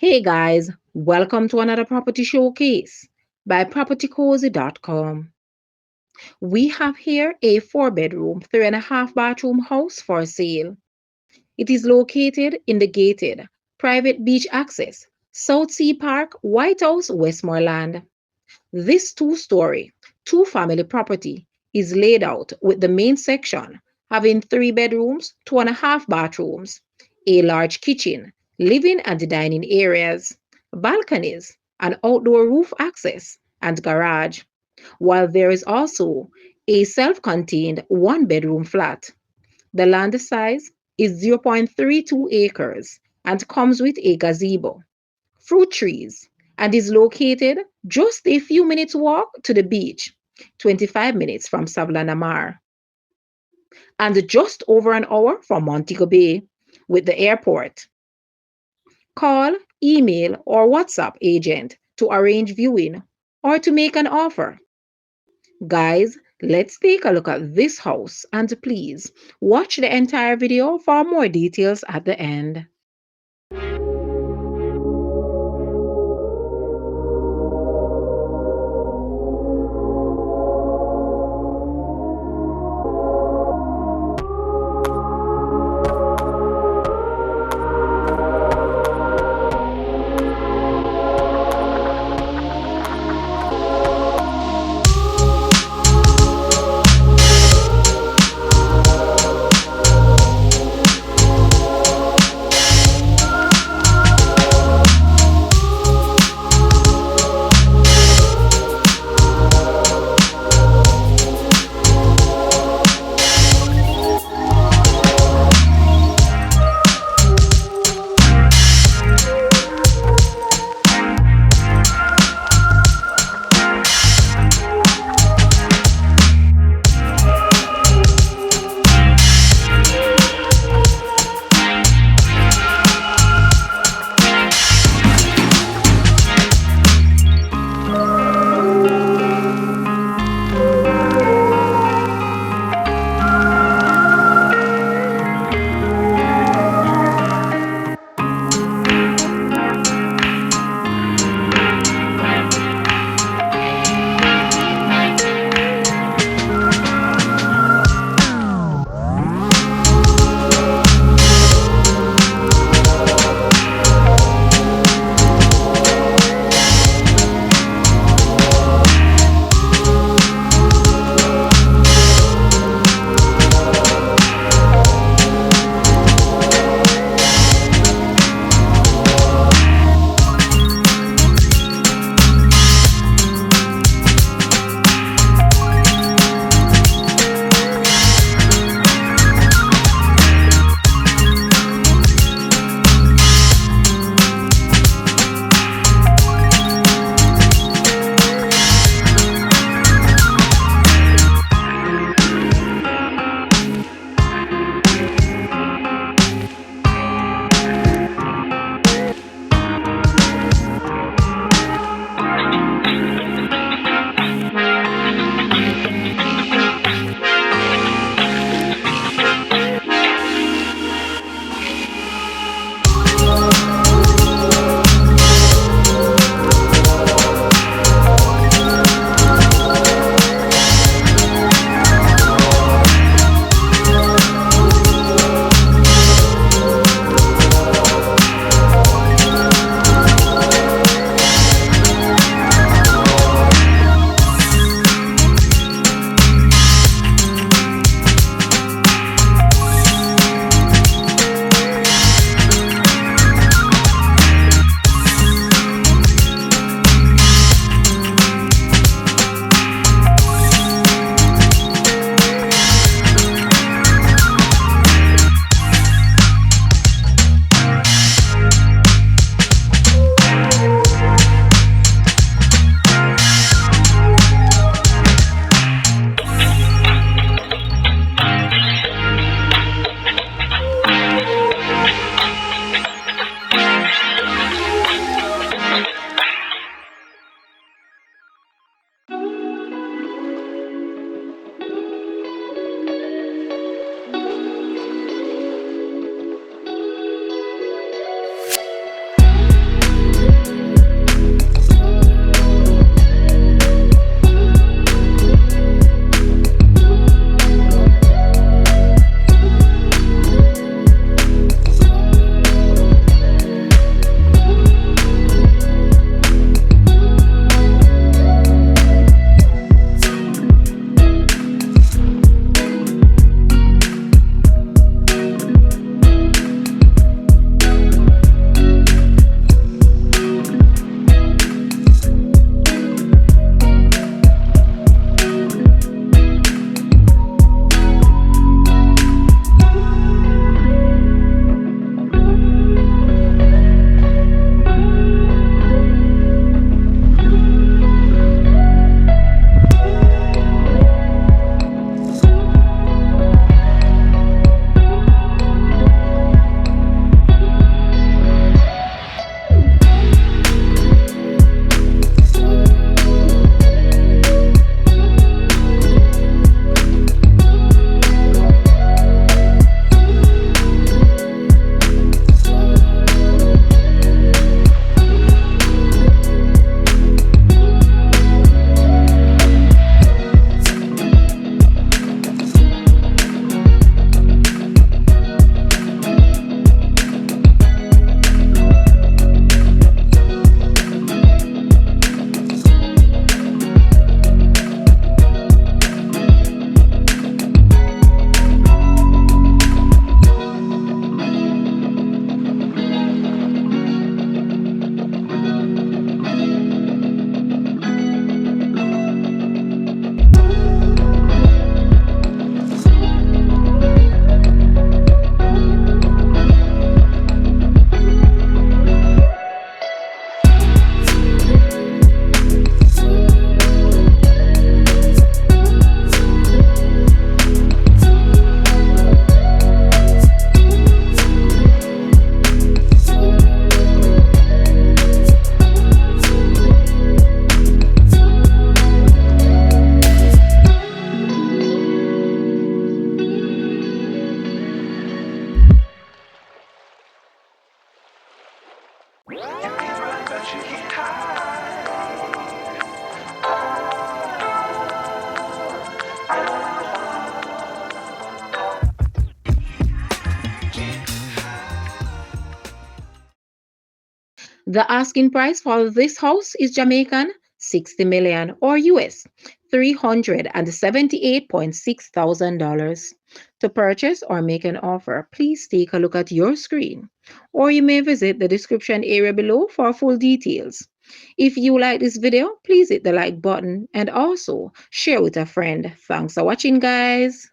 Hey guys, welcome to another property showcase by propertycozy.com. We have here a 4 bedroom, 3.5 bathroom house for sale. It is located in the gated, private beach access, South Sea Park, Whitehouse, Westmoreland. This two-story, two-family property is laid out with the main section having 3 bedrooms, 2.5 bathrooms, a large kitchen, living and dining areas, balconies, and outdoor roof access and garage, while there is also a self-contained 1 bedroom flat. The land size is 0.32 acres and comes with a gazebo, fruit trees, and is located just a few minutes walk to the beach, 25 minutes from Savlanamar, and just over an hour from Montego Bay with the airport. Call, email, or WhatsApp agent to arrange viewing or to make an offer. Guys, let's take a look at this house and please watch the entire video for more details at the end. You can run, but you can't hide. The asking price for this house is Jamaican 60 million or US $378,600. To purchase or make an offer, please take a look at your screen or you may visit the description area below for full details. If you like this video, please hit the like button and also share with a friend. Thanks for watching, guys.